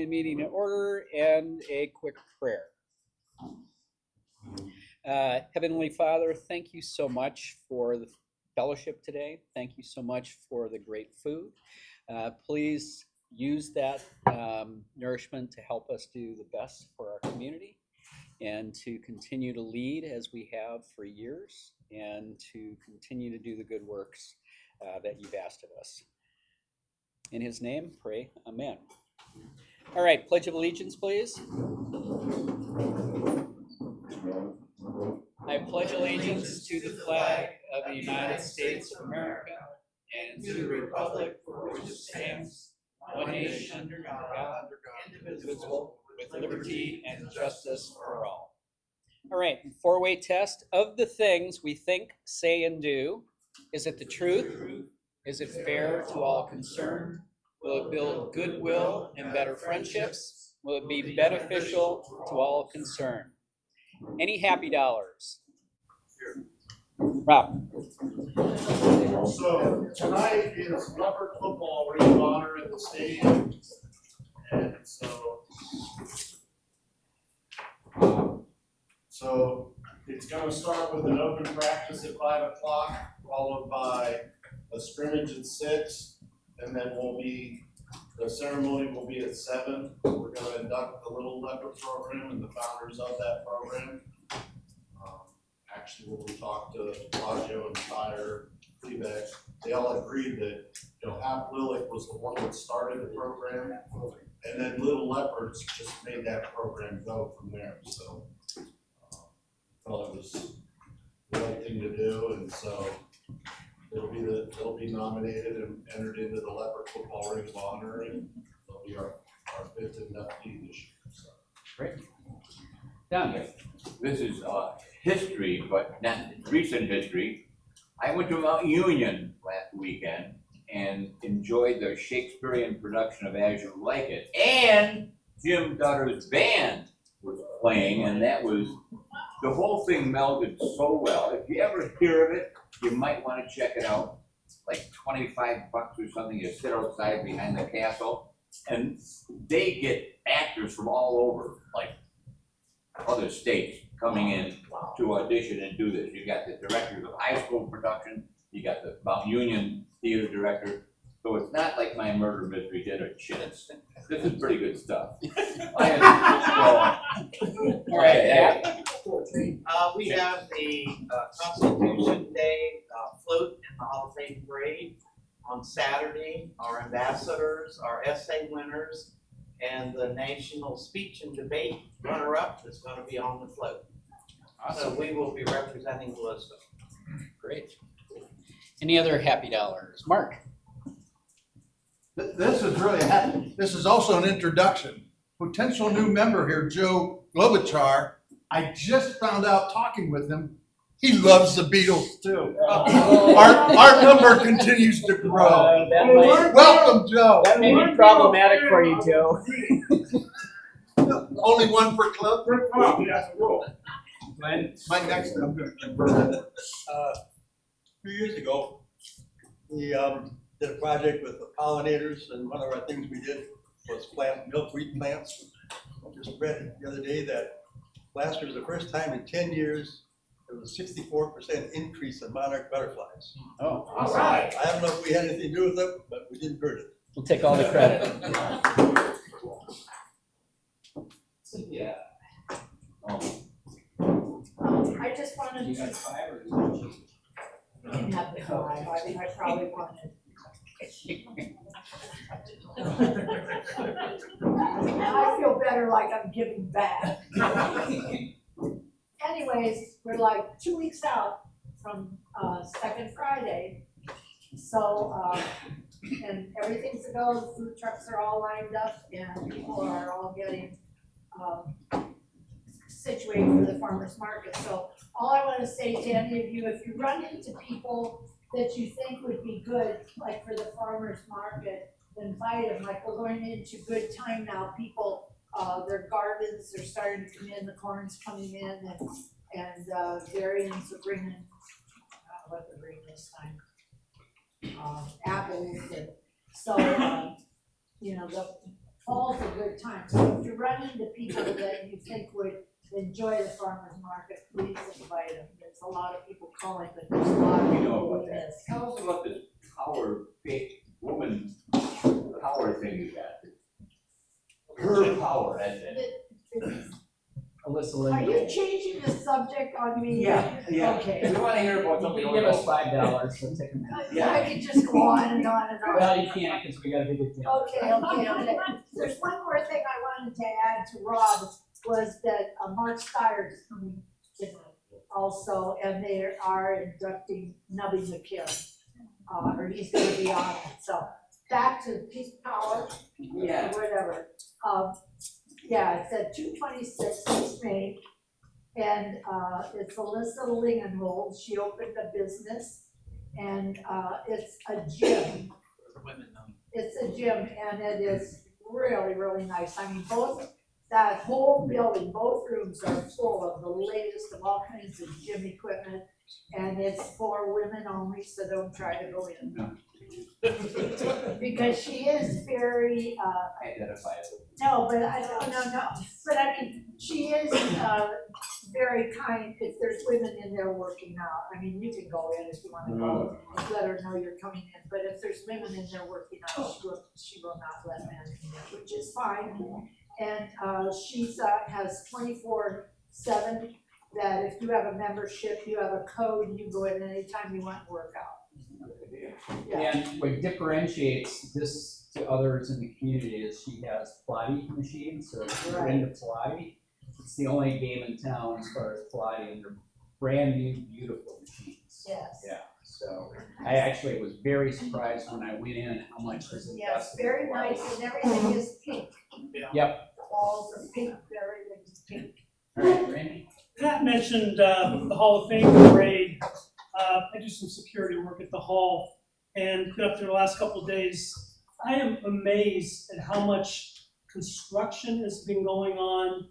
the meeting in order and a quick prayer. Heavenly Father, thank you so much for the fellowship today. Thank you so much for the great food. Please use that nourishment to help us do the best for our community and to continue to lead as we have for years and to continue to do the good works that you've asked of us. In his name, pray, amen. All right, Pledge of Allegiance, please. I pledge allegiance to the flag of the United States of America and to the republic for which it stands, one nation under God, indivisible, with liberty and justice for all. All right, four-way test. Of the things we think, say, and do, is it the truth? Is it fair to all concerned? Will it build goodwill and better friendships? Will it be beneficial to all concerned? Any happy dollars? Rob. So tonight is Leopard Football Ring of Honor at the stadium, and so it's going to start with an open practice at 5 o'clock, followed by a scrimmage at 6, and then the ceremony will be at 7. We're going to induct the Little Leopard program and the founders of that program. Actually, when we talked to Bellagio and Fire, Quebec, they all agreed that Hap Lillick was the one that started the program, and then Little Leopards just made that program go from there. So thought it was the right thing to do, and so it'll be nominated and entered into the Leopard Football Ring of Honor, and it'll be our 5th inductee this year. So. Great. Down here. This is history, but not recent history. I went to Mount Union last weekend and enjoyed the Shakespearean production of As You Like It. And Jim Dutter's band was playing, and the whole thing melded so well. If you ever hear of it, you might want to check it out. Like $25 or something. You sit outside behind the castle, and they get actors from all over, like other states, coming in to audition and do this. You got the directors of high school production, you got the Mount Union theater director. So it's not like My Murder Mystery did or Chits. This is pretty good stuff. All right. We have the Constitution Day float in the Hall of Fame parade on Saturday. Our ambassadors, our essay winners, and the national speech and debate runner-up is going to be on the float. Awesome. So we will be representing Louisville. Great. Any other happy dollars? Mark. This is really happy. This is also an introduction. Potential new member here, Joe Globichar. I just found out talking with him. He loves the Beatles too. Our number continues to grow. Welcome, Joe. That may be problematic for you, Joe. Only one per club. That's a rule. My next, I'm going to convert it. 2 years ago, we did a project with the pollinators, and one of our things we did was plant milkweed plants. I just read the other day that last year was the first time in 10 years there was a 64% increase in monarch butterflies. Oh, All right. I don't know if we had anything to do with it, but we didn't hurt it. we'll take all the credit. Yeah. I just wanted to. You didn't have the 5. I think I probably wanted. I feel better like I'm giving back. Anyways, we're like 2 weeks out from Second Friday. So, and everything's a go. The food trucks are all lined up and people are all getting situated for the farmer's market. So all I want to say to any of you, if you run into people that you think would be good, like for the farmer's market, invite them. Like we're going into good time now. People, their gardens are starting to come in, the corn's coming in, and dairyans are bringing, I don't know what they're bringing this time, apples, and so, you know, fall's a good time. So if you run into people that you think would enjoy the farmer's market, please invite them. There's a lot of people calling, but there's a lot of We know people about who that. miss. Tell us about this power, big woman power thing you got. Her power, that's it. Alyssa Are you Lingle. changing the subject on me? Yeah. Okay. We wanna hear about something. You we give us don't know. $5, so take a minute. Yeah. I could just go on and on and on. Well, you can't, because we got a big agenda. Okay. There's one more thing I wanted to add to Rob, was that Mark Steyer is coming tonight also, and they are inducting Nubby McKim. Or he's gonna be on it, so back to Peace Power, Yeah. whatever. Yeah, it's at 226 East Main, and it's Alyssa Lingenhold. She opened a business, and it's a gym. It's a gym, and it is really, really nice. I mean, that whole building, both rooms are full of the latest of all kinds of gym equipment, and it's for women only, so don't try to go in. No. Because she is very, Identify it. no, but no, but I mean, she is, very kind, if there's women in there working out, I mean, you can go in if you wanna go, and let her know you're coming in, but if there's women in there working out, she will not let men in there, which is fine. And, she's, has 24/7, that if you have a membership, you have a code, you go in anytime you want to work out. Yeah, And what differentiates this to others in the community is she has Pilates machines, so if you're into Pilates, it's the only game in town as far as Pilates, and they're brand new, beautiful machines. yes. Yeah, so I actually was very surprised when I went in how much was invested. Yes, in very Pilates. nice, and everything is pink. Yep. The walls are pink, everything's pink. All right, Randy? Pat mentioned the Hall of Fame parade. I do some security work at the hall and been up there the last couple of days. I am amazed at how much construction has been going on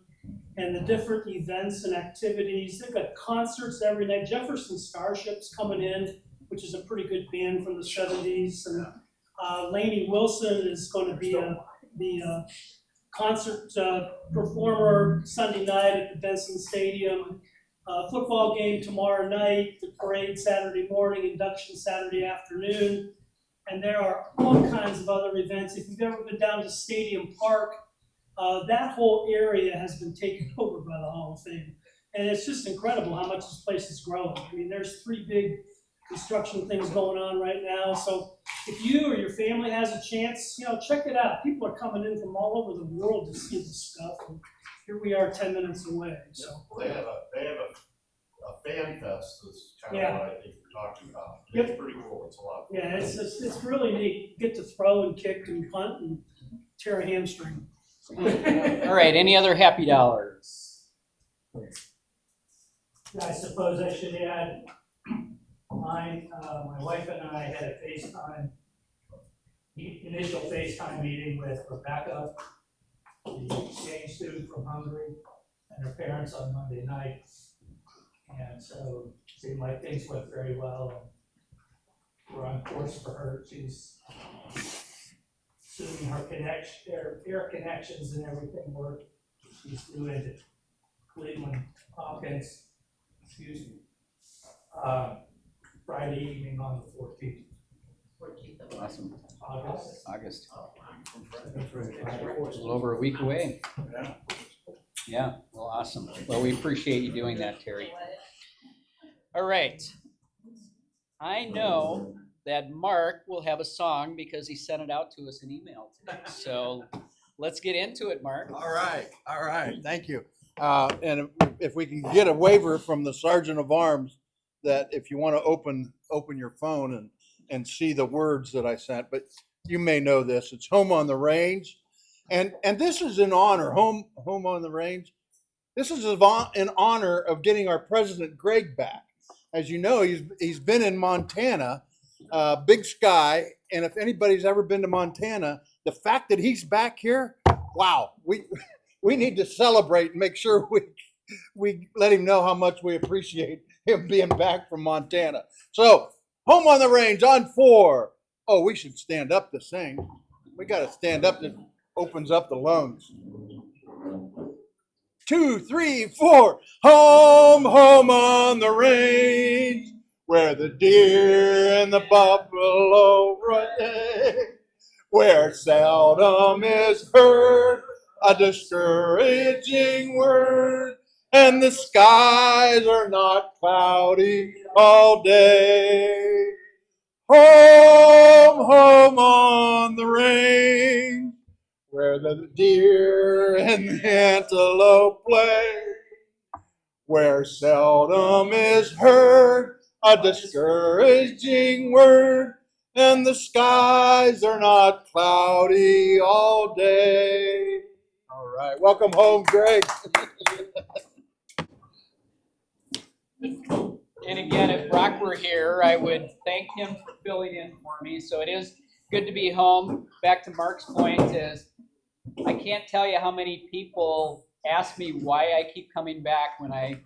and the different events and activities. They've got concerts every night. Jefferson Starship's coming in, which is a pretty good band from the 70s. And Lainey Wilson is going to be the concert performer Sunday night at the Benson Stadium. Football game tomorrow night, the parade Saturday morning, induction Saturday afternoon. And there are all kinds of other events. If you've ever been down to Stadium Park, that whole area has been taken over by the Hall of Fame. And it's just incredible how much this place is growing. I mean, there's 3 big construction things going on right now. So if you or your family has a chance, check it out. People are coming in from all over the world to see this stuff. And here we are 10 minutes away, so. They have a fan fest, that's kind of Yeah. what I think you're talking about. Yep. It's pretty cool, it's a lot of fun. Yeah, it's really neat. Get to throw and kick and punt and tear a hamstring. All right, any other happy dollars? I suppose I should add mine. My wife and I had a FaceTime, the initial FaceTime meeting with Rebecca, the exchange student from Hungary, and her parents on Monday night. And so it seemed like things went very well. And we're on course for her. She's assuming her air connections and everything work. She's due into Cleveland Hopkins, Friday evening on the 14th. Awesome. August. August. A little over a week away. Yeah, well, awesome. Well, we appreciate you doing that, Terry. All right. I know that Mark will have a song because he sent it out to us in email today. So let's get into it, Mark. All right, thank you. And if we can get a waiver from the Sergeant of Arms that if you want to open your phone and see the words that I sent, but you may know this, it's Home on the Range. And this is in honor, Home on the Range. This is in honor of getting our President Greg back. As you know, he's been in Montana, Big Sky, and if anybody's ever been to Montana, the fact that he's back here, wow, we need to celebrate and make sure we let him know how much we appreciate him being back from Montana. So, Home on the Range on 4. Oh, we should stand up to sing. We got to stand up to opens up the lungs. 2, 3, 4. Home, home on the range, where the deer and the buffalo range, where seldom is heard a discouraging word, and the skies are not cloudy all day. Home, home on the range, where the deer and the antelope play, where seldom is heard a discouraging word, and the skies are not cloudy all day. All right, welcome home, Greg. And again, if Brock were here, I would thank him for filling in for me. So it is good to be home. Back to Mark's point is, I can't tell you how many people ask me why I keep coming back when I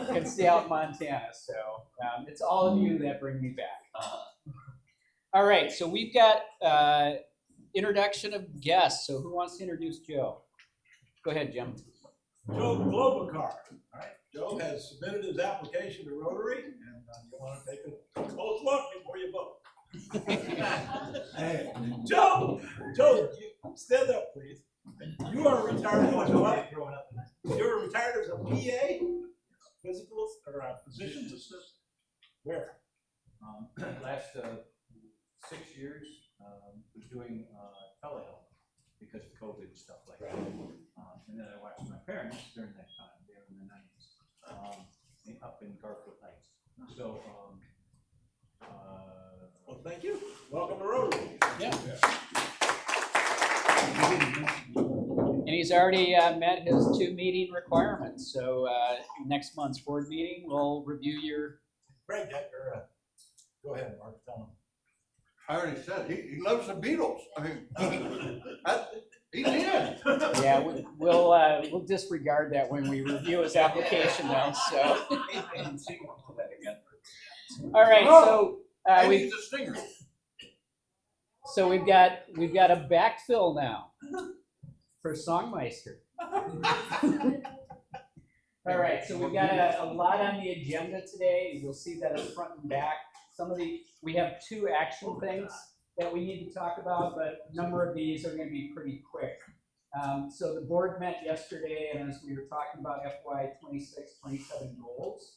can stay out in Montana. So it's all of you that bring me back. All right, so we've got introduction of guests. So who wants to introduce Joe? Go ahead, Jim. Joe Globacar. All right, Joe has submitted his application to Rotary, and you want to take a close look before you vote. Hey, Joe, you stand up, please. You are retired as what? You're retired as a PA, physical or a physician's assistant. Where? Last 6 years, was doing telehealth because of COVID and stuff like that. And then I watched my parents during that time. They were in the 90s, up in Garfield Heights. So, well, thank you. Welcome to Rotary. Yeah. And he's already met his 2 meeting requirements. So next month's board meeting, we'll review your. Greg, go ahead, Mark. Tell him. I already said he loves the Beatles. I mean, he's in. Yeah, we'll disregard that when we review his application, though. So. All right, so He's a stinger. So we've got a backfill now for Songmeister. All right, so we've got a lot on the agenda today. You'll see that it's front and back. We have 2 action things that we need to talk about, but a number of these are going to be pretty quick. So the board met yesterday, and as we were talking about FY 26-27 goals,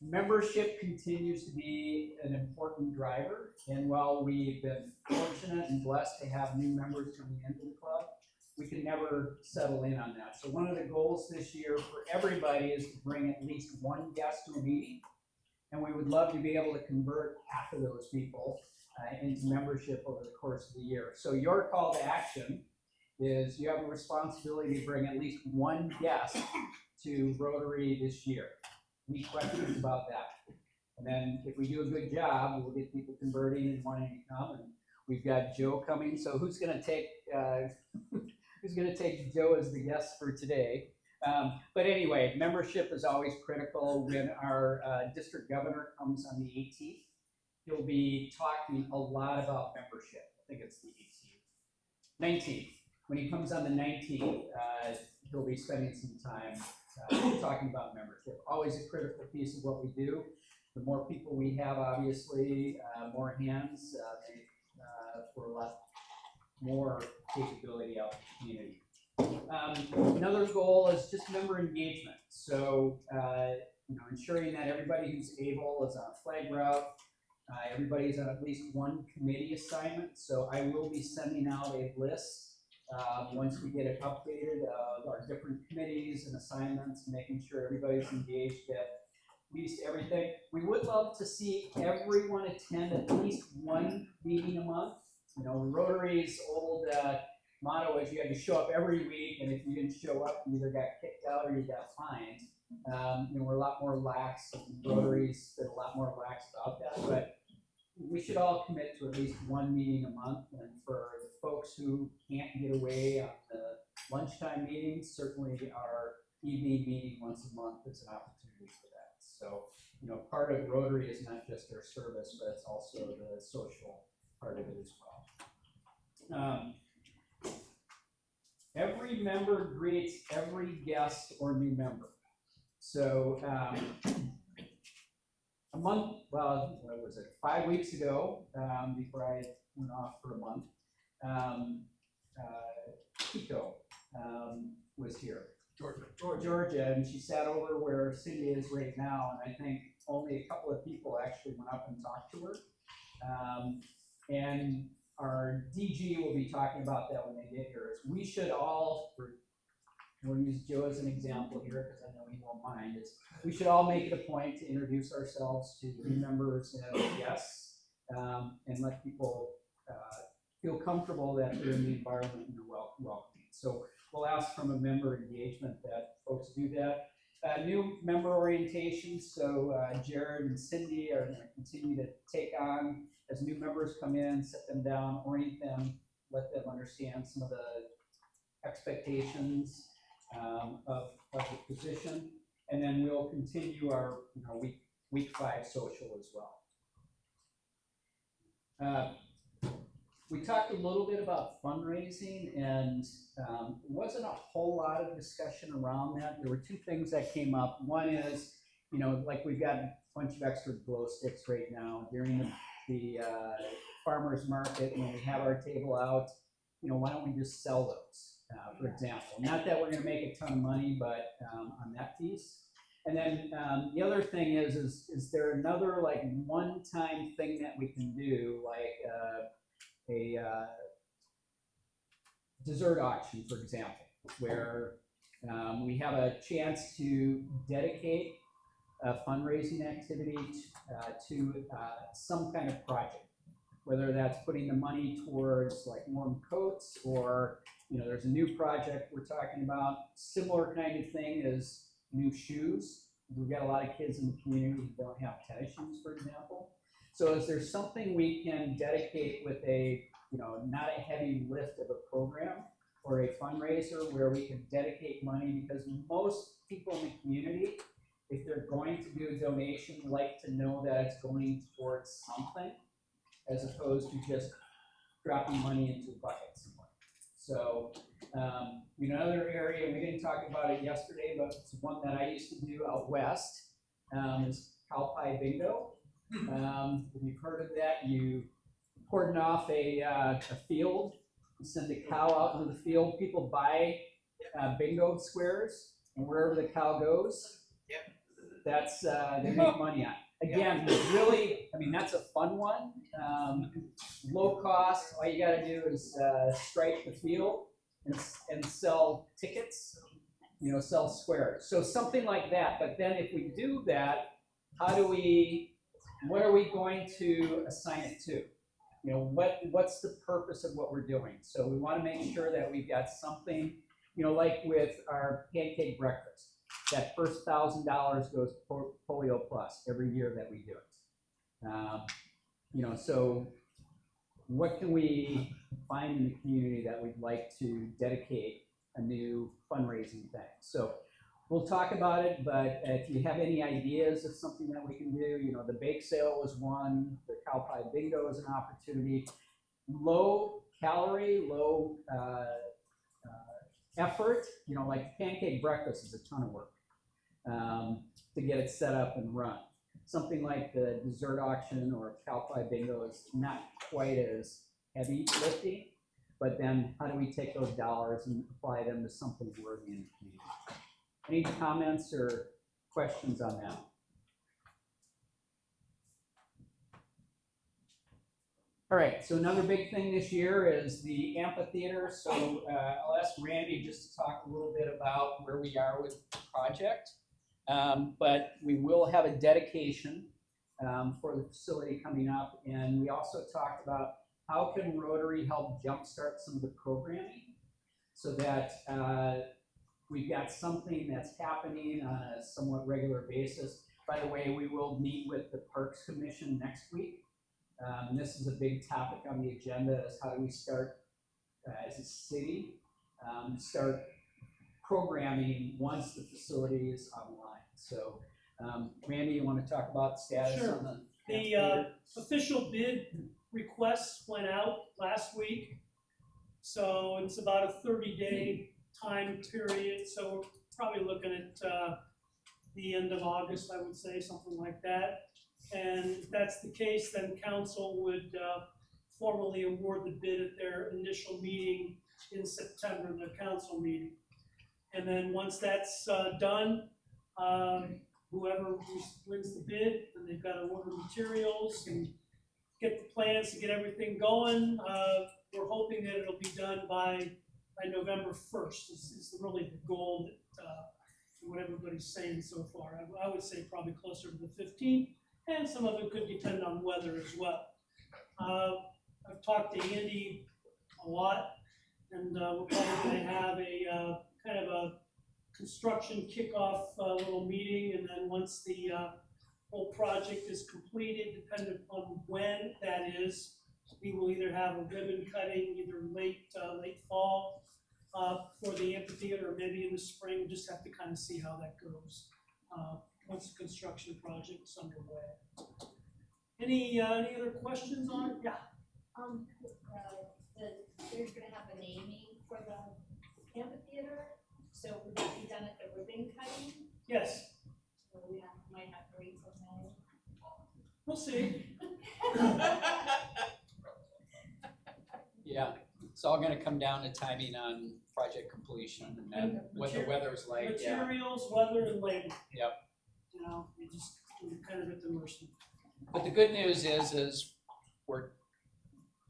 membership continues to be an important driver, and while we've been fortunate and blessed to have new members coming into the club, we can never settle in on that. So one of the goals this year for everybody is to bring at least 1 guest to a meeting, and we would love to be able to convert half of those people into membership over the course of the year. So your call to action is you have a responsibility to bring at least 1 guest to Rotary this year. Any questions about that? And then if we do a good job, we'll get people converting and wanting to come. And we've got Joe coming. So who's going to take Joe as the guest for today? But anyway, membership is always critical. When our district governor comes on the 18th, he'll be talking a lot about membership. I think it's the 18th. 19th. When he comes on the 19th, he'll be spending some time talking about membership. Always a critical piece of what we do. The more people we have, obviously, more hands, for a lot more capability out in the community. Another goal is just member engagement. So, ensuring that everybody who's able is on a flag route. Everybody's on at least 1 committee assignment. So I will be sending out a list once we get it updated of our different committees and assignments, making sure everybody's engaged at least everything. We would love to see everyone attend at least 1 meeting a month. Rotary's old motto is you had to show up every week, and if you didn't show up, you either got kicked out or you got fined. We're a lot more lax. Rotary's been a lot more lax about that, but we should all commit to at least 1 meeting a month. And for the folks who can't get away on the lunchtime meetings, certainly our evening meeting once a month is an opportunity for that. So, part of Rotary is not just our service, but it's also the social part of it as well. Every member greets every guest or new member. So a month, well, what was it, 5 weeks ago, before I went off for a month, Kiko was here. Georgia, and she sat over where Cindy is right now, and I think only a couple of people actually went up and talked to her. And our DG will be talking about that when they get here. Is we should all, we'll use Joe as an example here because I know he won't mind, is we should all make it a point to introduce ourselves to new members and guests, and let people feel comfortable that they're in the environment and they're welcoming. So we'll ask from a member engagement that folks do that. New member orientation, so Jared and Cindy are going to continue to take on as new members come in, sit them down, orient them, let them understand some of the expectations of the position, and then we'll continue our week 5 social as well. We talked a little bit about fundraising, and wasn't a whole lot of discussion around that. There were 2 things that came up. One is, like we've got a bunch of extra glow sticks right now during the farmer's market, when we have our table out, why don't we just sell those, for example? Not that we're gonna make a ton of money, but on that piece. And then the other thing is there another like one-time thing that we can do, like a dessert auction, for example, where we have a chance to dedicate a fundraising activity to some kind of project, whether that's putting the money towards like warm coats, or there's a new project we're talking about. Similar kind of thing as new shoes. We've got a lot of kids in the community who don't have tennis shoes, for example. So is there something we can dedicate with a, not a heavy lift of a program or a fundraiser where we can dedicate money? Because most people in the community, if they're going to do a donation, like to know that it's going towards something, as opposed to just dropping money into a bucket somewhere. So, another area, we didn't talk about it yesterday, but it's one that I used to do out west, is cow pie bingo. If you've heard of that, you cordon off a field, you send a cow out into the field, people buy bingo squares, and wherever the cow goes, that's, they make money on. Again, really, that's a fun one. Low cost, all you gotta do is stripe the field and sell tickets, sell squares. So something like that, but then if we do that, what are we going to assign it to? What's the purpose of what we're doing? So we wanna make sure that we've got something, like with our pancake breakfast. That first $1,000 goes to Polio Plus every year that we do it. So what can we find in the community that we'd like to dedicate a new fundraising thing? So we'll talk about it, but if you have any ideas of something that we can do, the bake sale was one, the cow pie bingo is an opportunity. Low calorie, low effort, like pancake breakfast is a ton of work to get it set up and run. Something like the dessert auction or cow pie bingo is not quite as heavy lifting, but then how do we take those dollars and apply them to something worthy in the community? Any comments or questions on that? All right, so another big thing this year is the amphitheater. So I'll ask Randy just to talk a little bit about where we are with the project. But we will have a dedication for the facility coming up. And we also talked about how can Rotary help jumpstart some of the programming so that we've got something that's happening on a somewhat regular basis. By the way, we will meet with the Parks Commission next week. This is a big topic on the agenda, is how do we start as a city, start programming once the facility is online. So Randy, you want to talk about the status Sure. on The official bid requests went out last week. So it's about a 30-day time period, so we're probably looking at the end of August, I would say, something like that. And if that's the case, then council would formally award the bid at their initial meeting in September, the council meeting. And then once that's done, whoever wins the bid, then they've got to order materials and get the plans to get everything going. We're hoping that it'll be done by November 1st is really the goal that what everybody's saying so far. I would say probably closer to the 15th, and some of it could depend on weather as well. I've talked to Andy a lot, and we're probably going to have a kind of a construction kickoff little meeting, and then once the whole project is completed, depending on when that is, we will either have a ribbon cutting, either late fall for the amphitheater, or maybe in the spring. We just have to kind of see how that goes once the construction project's underway. Any other questions on it? Yeah. They're gonna have a naming for the amphitheater, so would that be done at the ribbon cutting? Yes. So we might have to wait till May. We'll see. Yeah, it's all gonna come down to timing on project completion and then what the weather's like, yeah. Materials, weather, and labor. Yep. You know, we're kind of at the mercy. But the good news is we're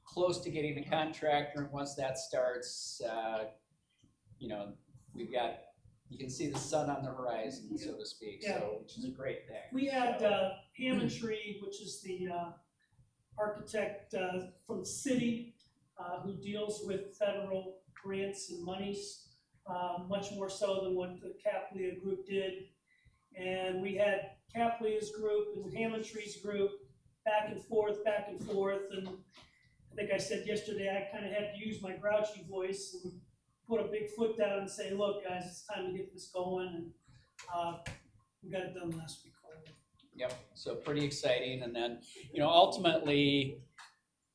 close to getting the contractor, and once that starts, you know, you can see the sun on the horizon, so to speak, so, which is a great thing. We had Hammondtree, which is the architect from the city who deals with federal grants and monies, much more so than what the Caplia group did. And we had Caplia's group and Hammondtree's group back and forth, and I think I said yesterday, I kind of had to use my grouchy voice and put a big foot down and say, look, guys, it's time to get this going, and we got it done last week. Yep, so pretty exciting, and then, you know, ultimately,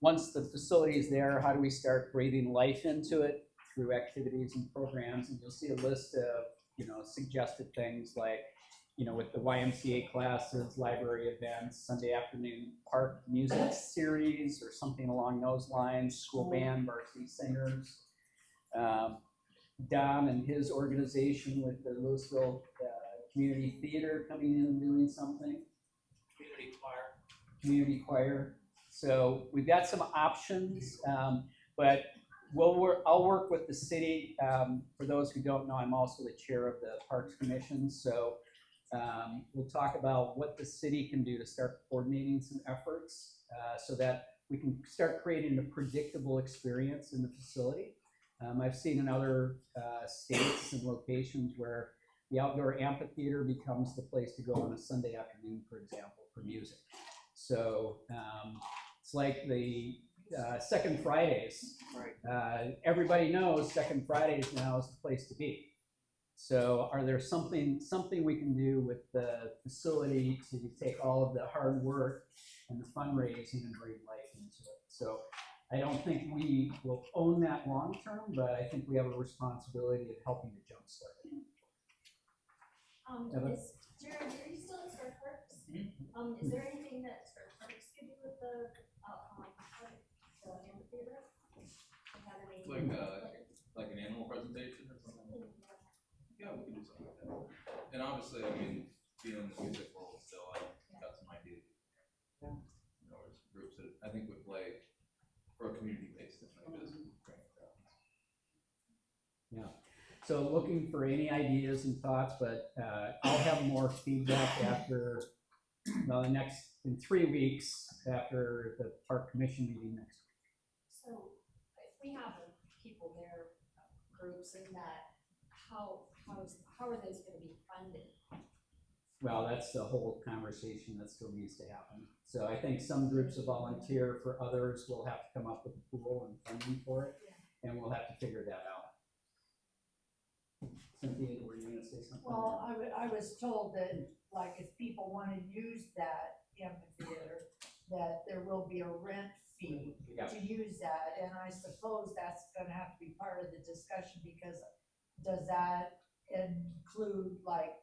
once the facility is there, how do we start breathing life into it through activities and programs? And you'll see a list of, you know, suggested things like, you know, with the YMCA classes, library events, Sunday afternoon park music series, or something along those lines, school band, varsity singers. Don and his organization with the Louisville Community Theater coming in and doing something. Community choir. So we've got some options, but I'll work with the city. For those who don't know, I'm also the chair of the Parks Commission. So we'll talk about what the city can do to start coordinating some efforts so that we can start creating a predictable experience in the facility. I've seen in other states and locations where the outdoor amphitheater becomes the place to go on a Sunday afternoon, for example, for music. So it's like the Second Fridays. Right. Everybody knows Second Fridays now is the place to be. So are there something we can do with the facility to take all of the hard work and the fundraising and bring life into it? So I don't think we will own that long term, but I think we have a responsibility of helping to jumpstart it. Jared, are you still at Star Parks? Is there anything that Star Parks could do with the amphitheater? Like an animal presentation or something? Yeah, we can do something like that. And obviously, I mean, being in the music world still, I've got some ideas. Yeah. You know, there's groups that I think would play for a community-based thing like this. Yeah. So looking for any ideas and thoughts, but I'll have more feedback after in 3 weeks after the park commission meeting next week. So if we have people there, groups in that, how are those gonna be funded? Well, that's the whole conversation that still needs to happen. So I think some groups will volunteer, for others will have to come up with a pool and funding for it, and we'll have to figure that out. Cynthia, were you gonna say something? Well, I was told that, like, if people wanna use that amphitheater, that there will be a rent fee Yeah. to use that, and I suppose that's gonna have to be part of the discussion, because does that include like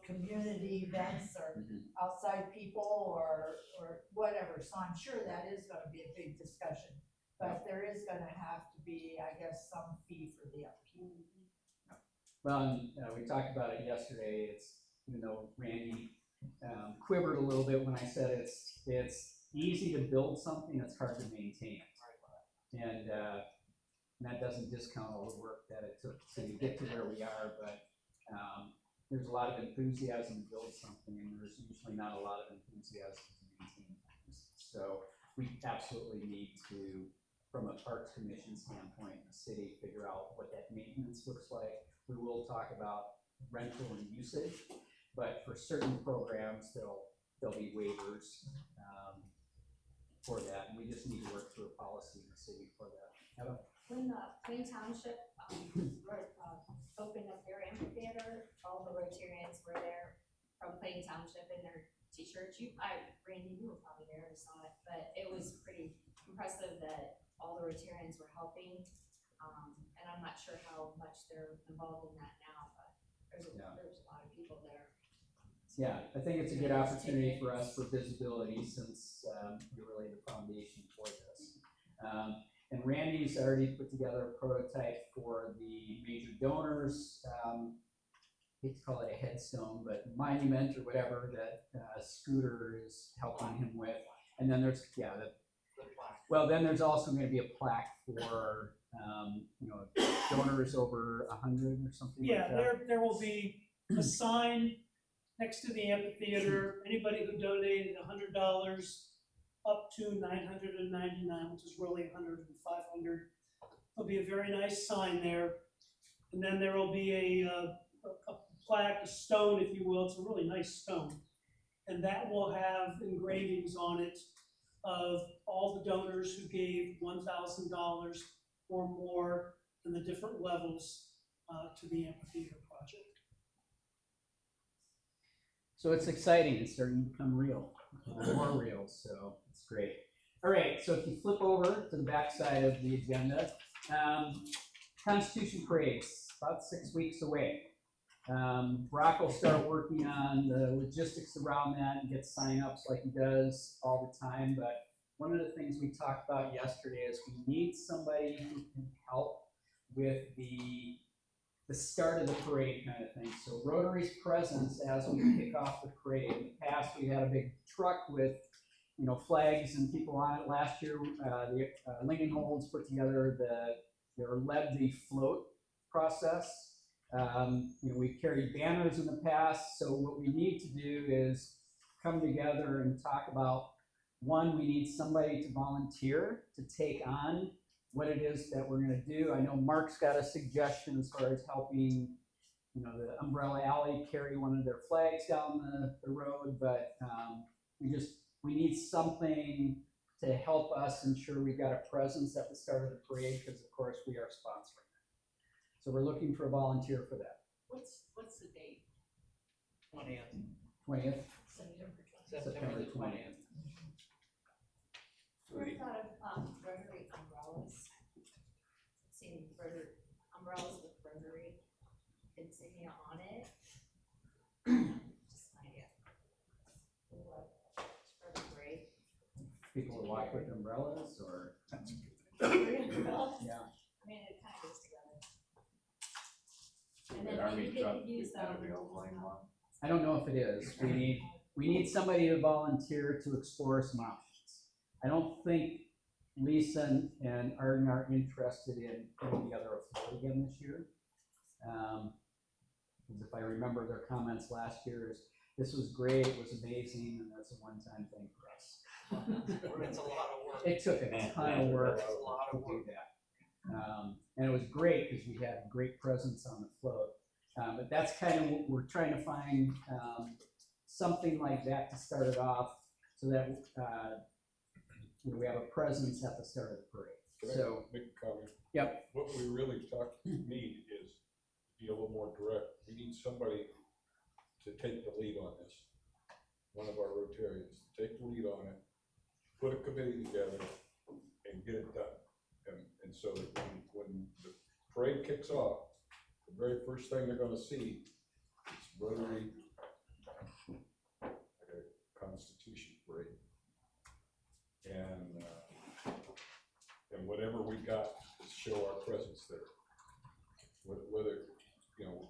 community events or Mhm. outside people or whatever, so I'm sure that is gonna be a big discussion. But there is gonna have to be, I guess, some fee for the upkeep. Well, and, we talked about it yesterday, it's, even though Randy quivered a little bit when I said it's easy to build something, it's hard to maintain it. And that doesn't discount all the work that it took to get to where we are, but there's a lot of enthusiasm to build something, and there's usually not a lot of enthusiasm to maintain things. So we absolutely need to, from a Parks Commission standpoint, the city, figure out what that maintenance looks like. We will talk about rental and usage, but for certain programs, there'll be waivers for that, and we just need to work through a policy in the city for that. Heather? When Plain Township opened up their amphitheater, all the Rotarians were there from Plain Township in their t-shirts. Randy, you were probably there and saw it, but it was pretty impressive that all the Rotarians were helping. And I'm not sure how much they're involved in that now, but there's a lot of people there. Yeah, I think it's a good opportunity for us for visibility, since you're really the foundation for this. And Randy's already put together a prototype for the major donors. Hate to call it a headstone, but monument or whatever that Scooter is helping him with. And then there's, then there's also going to be a plaque for donors over 100 or something like that. There will be a sign next to the amphitheater. Anybody who donated $100 up to $999, which is really 100 and 500. There'll be a very nice sign there. And then there will be a plaque, a stone, if you will. It's a really nice stone. And that will have engravings on it of all the donors who gave $1,000 or more in the different levels to the amphitheater project. So it's exciting. It's starting to become real, more real. So it's great. All right. So if you flip over to the back side of the agenda, Constitution Parade's about 6 weeks away. Brock will start working on the logistics around that and get sign-ups like he does all the time. But one of the things we talked about yesterday is we need somebody who can help with the start of the parade kind of thing. So Rotary's presence as we kick off the parade. In the past, we had a big truck with flags and people on it. Last year, the Lincoln Holds put together led the float process. We've carried banners in the past. So what we need to do is come together and talk about, one, we need somebody to volunteer to take on what it is that we're going to do. I know Mark's got a suggestion as far as helping, the Umbrella Alley carry one of their flags down the road, but we need something to help us ensure we've got a presence at the start of the parade, because of course we are sponsoring it. So we're looking for a volunteer for that. What's the date? 20th? September 20th. Ever thought of Rotary umbrellas? Seeing umbrellas with Rotary insignia on it. Just an idea. For the parade. People who walk with umbrellas, or? Umbrellas? Yeah. I mean, it kind of goes together. The And then Army maybe truck they could use is them. not available anymore. I don't know if it is. We need somebody to volunteer to explore some options. I don't think Lisa and Arden are interested in putting together a float again this year. Because if I remember their comments last year, this was great, it was amazing, and that's a one-time thing for us. It's a lot of work. It took a ton of work It's a lot to of do work. that. And it was great because we had great presence on the float. But that's kind of what we're trying to find, something like that to start it off, so that we have a presence at the start of the parade. So, Make a comment. Yep. What we really need is to be a little more direct. We need somebody to take the lead on this. One of our Rotarians, take the lead on it, put a committee together, and get it done. And so that when the parade kicks off, the very first thing they're gonna see is Rotary Constitution Parade. And whatever we got to show our presence there. Whether, you know,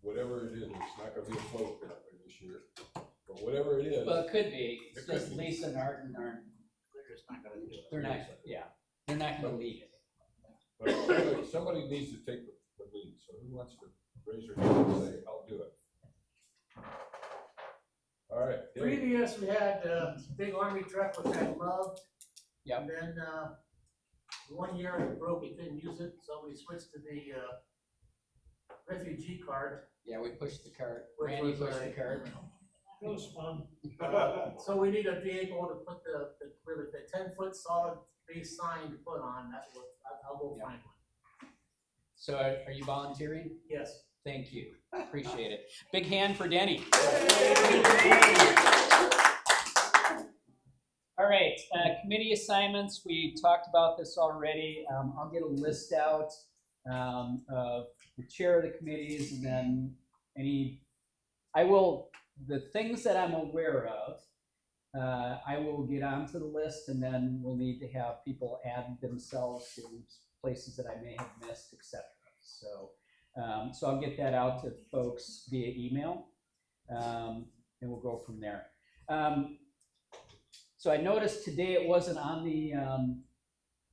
whatever it is, it's not gonna be a float out there this year, but whatever it is. Well, it could be, it's It could just be. Lisa and Arden aren't, They're just not gonna do it. they're not, yeah, they're not gonna lead it. But somebody needs to take the lead, so who wants to raise their hand and say, I'll do it? All right. Dave. Previous, we had a big army truck, which I loved. Yep. And then, 1 year it broke, we couldn't use it, so we switched to the, refugee cart. Yeah, we pushed the cart, Which Randy was pushed the like- cart. It was fun. So we need a vehicle to put with the 10-foot solid base sign to put on, that's what, I'll go Yeah. find one. So are you volunteering? Yes. Thank you, appreciate it. Big hand for Denny. All right, committee assignments, we talked about this already. I'll get a list out of the chair of the committees and then the things that I'm aware of, I will get onto the list and then we'll need to have people add themselves to places that I may have missed, etc. So I'll get that out to folks via email, and we'll go from there. So I noticed today it wasn't on the,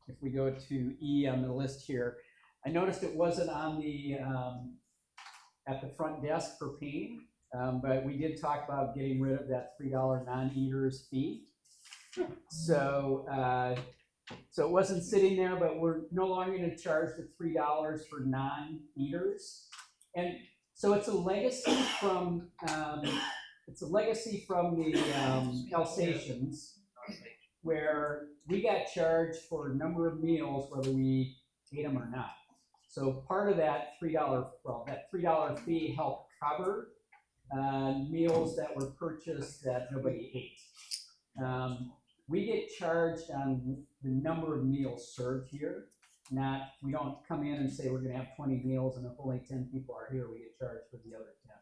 if we go to E on the list here, I noticed it wasn't on the, at the front desk for painting, but we did talk about getting rid of that $3 non-eaters fee. So it wasn't sitting there, but we're no longer going to charge the $3 for non-eaters. And so it's a legacy from the Alsatians, where we got charged for a number of meals whether we ate them or not. So part of that $3 fee helped cover meals that were purchased that nobody ate. We get charged on the number of meals served here. We don't come in and say we're gonna have 20 meals and if only 10 people are here, we get charged for the other 10.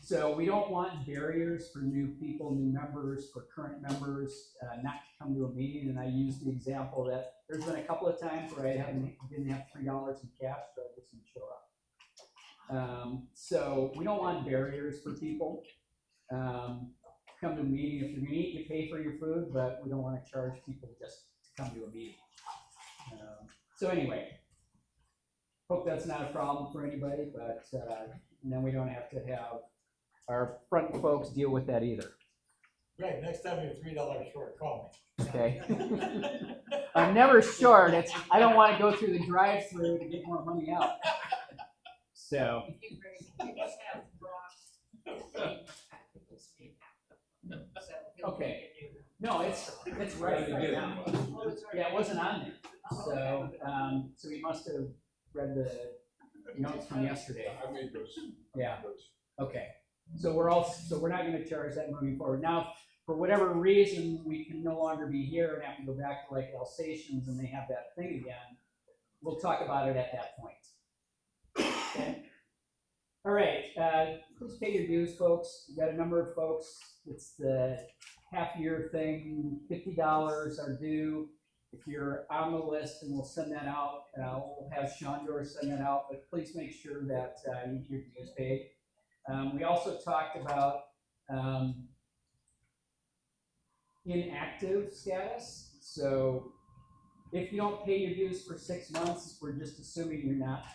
So we don't want barriers for new people, new members, for current members not to come to a meeting. And I used the example that there's been a couple of times where I didn't have $3 in cash, so I just didn't show up. So we don't want barriers for people. Come to a meeting. If you're gonna eat, you pay for your food, but we don't want to charge people just to come to a meeting. So anyway, hope that's not a problem for anybody, but then we don't have to have our front folks deal with that either. Greg, next time you're $3 short, call me. Okay. I'm never short. I don't want to go through the drive-through to get more money out. So. Okay. No, it's right now. Yeah, it wasn't on there. So we must have read the notes from yesterday. I made those. Yeah. Okay. So we're not going to charge that moving forward. Now, for whatever reason, we can no longer be here and have to go back to like Alsatians and they have that thing again. We'll talk about it at that point. Okay. All right. Please pay your dues, folks. We've got a number of folks. It's the half-year thing. $50 are due. If you're on the list, and we'll send that out. We'll have Chandra send that out, but please make sure that you get your dues paid. We also talked about inactive status. So if you don't pay your dues for 6 months, we're just assuming you're not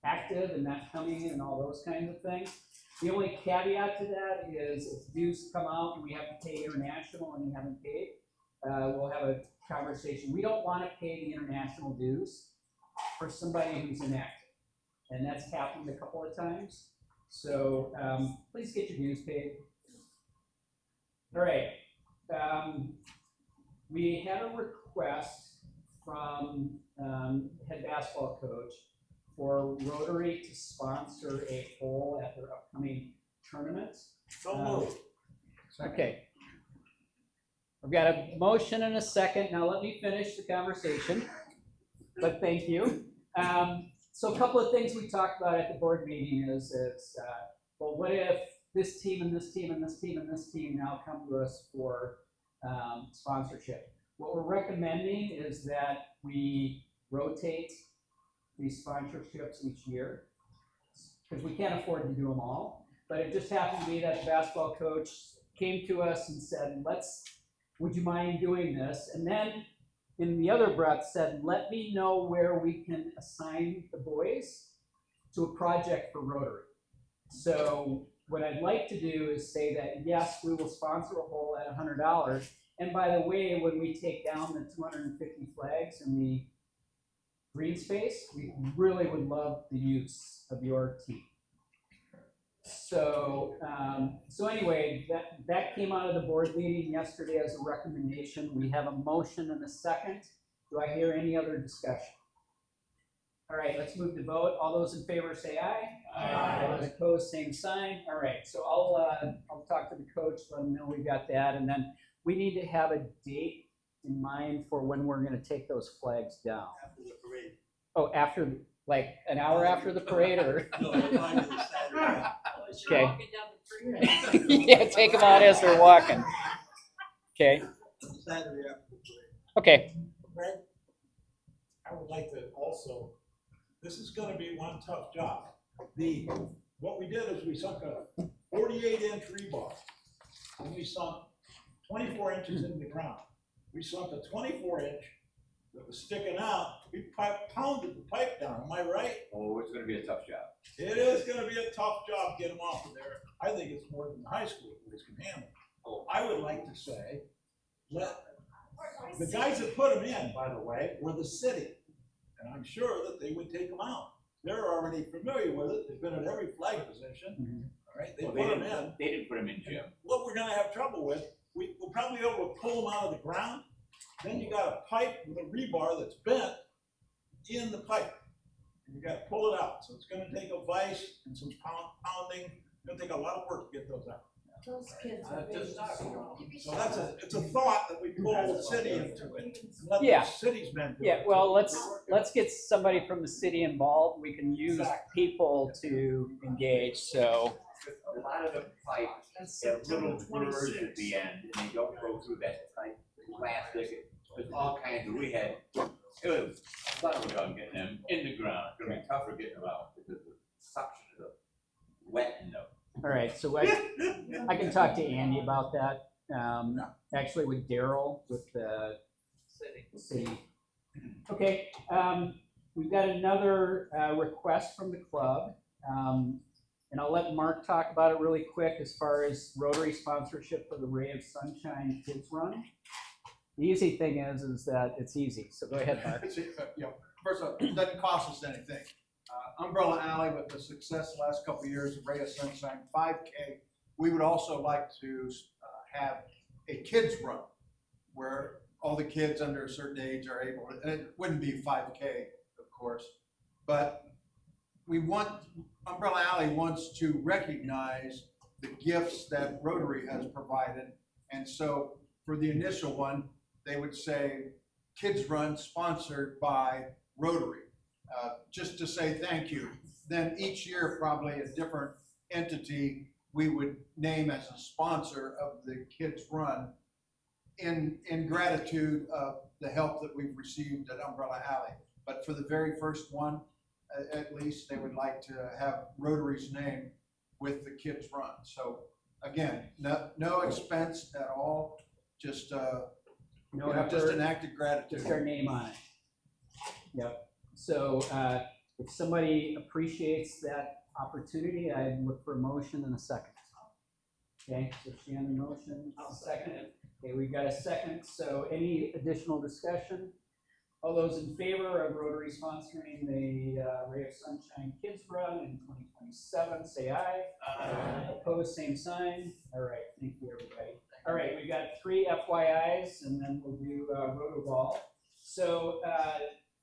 active and not coming and all those kinds of things. The only caveat to that is if dues come out and we have to pay international and you haven't paid, we'll have a conversation. We don't want to pay the international dues for somebody who's inactive. And that's happened a couple of times. So please get your dues paid. All right. We had a request from head basketball coach for Rotary to sponsor a poll at their upcoming tournament. So moved. Okay. I've got a motion and a second. Now let me finish the conversation, but thank you. So a couple of things we talked about at the board meeting is well, what if this team and this team and this team and this team now come to us for sponsorship? What we're recommending is that we rotate these sponsorships each year, because we can't afford to do them all. But it just happened to be that the basketball coach came to us and said, would you mind doing this? And then in the other breath said, let me know where we can assign the boys to a project for Rotary. So what I'd like to do is say that, yes, we will sponsor a hole at $100. And by the way, when we take down the 250 flags in the green space, we really would love the use of your team. So, so anyway, that came out of the board meeting yesterday as a recommendation. We have a motion and a second. Do I hear any other discussion? All right, let's move to vote. All those in favor say aye. Aye. All those opposed, same sign. All right, so I'll talk to the coach, let him know we got that, and then we need to have a date in mind for when we're going to take those flags down. After the parade. Oh, after, like an hour after the parade, or? No, we're going to the Saturday. Okay. Yeah, take them out as they're walking. Okay. Saturday after the parade. Okay. Greg, I would like to also, this is gonna be one tough job. What we did is we sunk a 48-inch rebar, and we sunk 24 inches in the ground. We sunk a 24-inch that was sticking out. We pounded the pipe down, am I right? Oh, it's gonna be a tough job. It is gonna be a tough job getting them off of there. I think it's more than the high school boys can handle. Oh, I would like to say, the guys that put them in, by the way, were the city. And I'm sure that they would take them out. They're already familiar with it. They've been at every flag position. All right, they put them in. They didn't put them in, Jim. What we're gonna have trouble with, we'll probably be able to pull them out of the ground. Then you got a pipe with a rebar that's bent in the pipe. And you gotta pull it out. So it's gonna take a vise and some pounding. It's gonna take a lot of work to get those out. Those kids are big. So it's a thought that we pull the city into it. Let Yeah. the city's men do Yeah, it. well, let's get somebody from the city involved. We can use people to engage, so. A lot of the pipes have little burrs at the end, and they don't go through that tight plastic. There's all kinds of, it was fun about getting them in the ground. It's gonna be tougher getting them out because the suction of the wet in them. All right, so I can talk to Andy about that, actually with Daryl, with the city. Okay, we've got another request from the club, and I'll let Mark talk about it really quick as far as Rotary sponsorship for the Ray of Sunshine Kids Run. The easy thing is that it's easy, so go ahead, Mark. First off, it doesn't cost us anything. Umbrella Alley, with the success the last couple of years of Ray of Sunshine 5K, we would also like to have a kids run where all the kids under a certain age are able to, and it wouldn't be 5K, of course, but Umbrella Alley wants to recognize the gifts that Rotary has provided. And so for the initial one, they would say kids run sponsored by Rotary. Just to say thank you. Then each year, probably a different entity we would name as a sponsor of the kids run in gratitude of the help that we've received at Umbrella Alley. But for the very first one, at least they would like to have Rotary's name with the kids run. So again, no expense at all, just just an act of gratitude. Just our name on it. Yep. So if somebody appreciates that opportunity, I'd look for a motion and a second. Okay, so Shannon motion, I'll second it. Okay, we got a second. So any additional discussion? All those in favor of Rotary sponsoring the Ray of Sunshine Kids Run in 2027, say aye. Aye. Opposed, same sign. All right, thank you, everybody. All right, we got 3 FYIs, and then we'll do Rotoball. So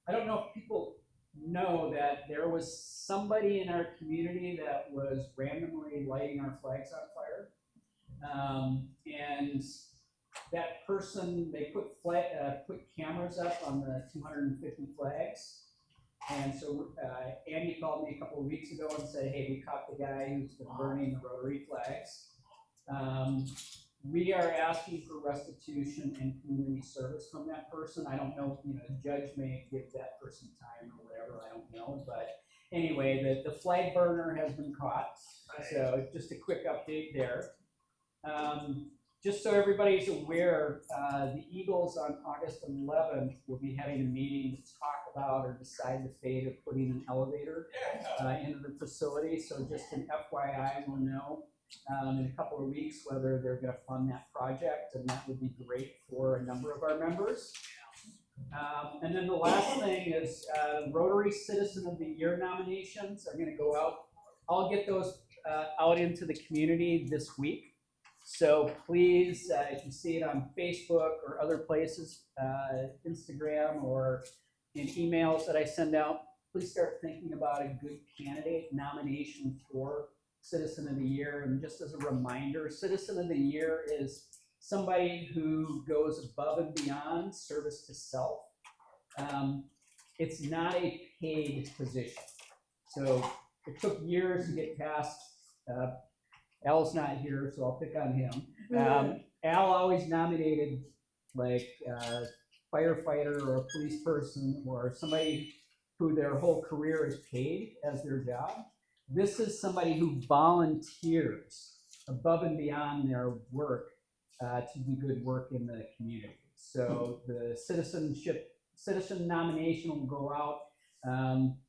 I don't know if people know that there was somebody in our community that was randomly lighting our flags on fire. And that person, they put cameras up on the 250 flags. And so Andy called me a couple of weeks ago and said, hey, we caught the guy who's been burning the Rotary flags. We are asking for restitution and community service from that person. I don't know, the judge may give that person time or whatever, I don't know. But anyway, the flag burner has been caught. So just a quick update there. Just so everybody's aware, the Eagles on August 11th will be having a meeting to talk about or decide the fate of putting an elevator into the facility. So just an FYI, we'll know in a couple of weeks whether they're going to fund that project, and that would be great for a number of our members. And then the last thing is Rotary Citizen of the Year nominations are going to go out. I'll get those out into the community this week. So please, if you see it on Facebook or other places, Instagram or in emails that I send out, please start thinking about a good candidate nomination for Citizen of the Year. And just as a reminder, Citizen of the Year is somebody who goes above and beyond service to self. It's not a paid position. So it took years to get past Al's not here, so I'll pick on him. Al always nominated like a firefighter or a police person or somebody who their whole career is paid as their job. This is somebody who volunteers above and beyond their work to do good work in the community. So the citizen nomination will go out.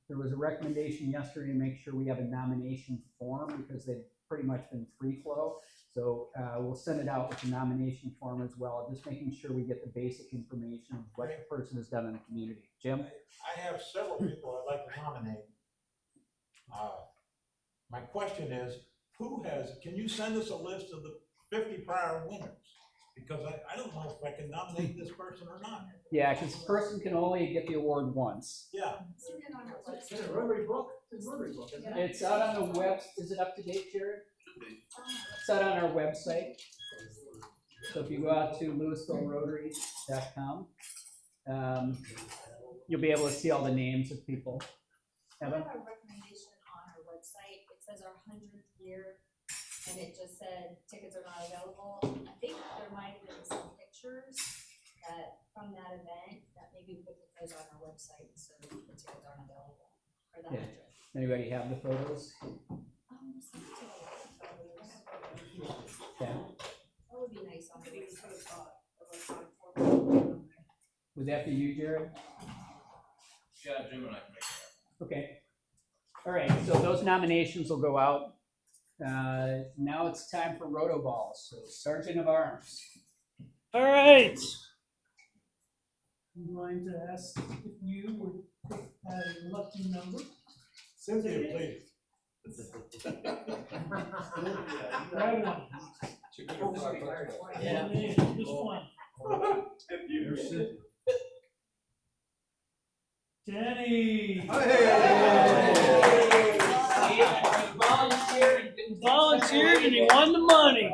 There was a recommendation yesterday to make sure we have a nomination form because they've pretty much been free flow. So we'll send it out with the nomination form as well, just making sure we get the basic information of what the person has done in the community. Jim? I have several people I'd like to nominate. My question is, can you send us a list of the 50 prior winners? Because I don't know if I can nominate this person or not. Yeah, because the person can only get the award once. Yeah. It's a Rotary book. It's a Rotary book, isn't it? It's out on the web. Is it up to date, Jared? It's out on our website. So if you go out to LouisvilleRotary.com, you'll be able to see all the names of people. We have a recommendation on our website. It says our 100th year, and it just said tickets are not available. I think there might have been some pictures from that event that maybe we could put those on our website so the tickets aren't available for that. Yeah. Anybody have the photos? Yeah. That would be nice on the website. Would that be you, Jared? Yeah, Jim and I can make that. Okay. All right, so those nominations will go out. Now it's time for Roto Balls. So Sergeant of Arms. All right. I'm going to ask if you would pick a lucky number. Cynthia, please. Right on. Yeah. Just one. Danny. Volunteered and he won the money.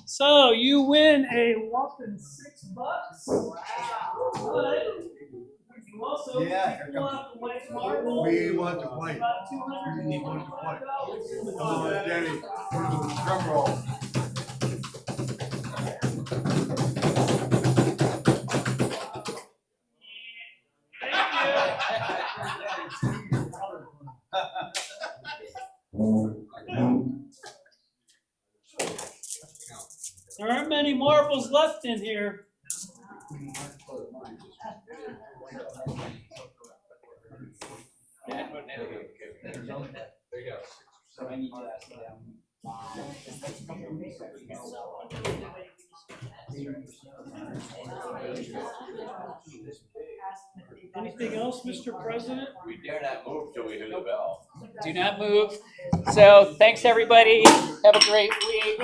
So you win a whopping $6. But you also want the white marble. We want to play. About $200. We want to play. Come on, Danny, drum roll. There aren't many marbles left in here. So I need to ask them. Anything else, Mr. President? We dare not move till we hear the bell. Do not move. So thanks, everybody. Have a great week.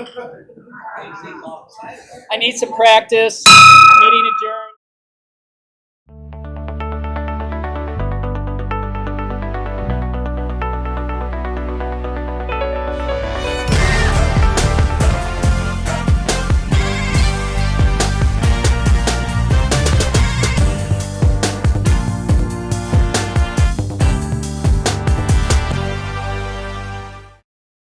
I need some practice. Meeting adjourned.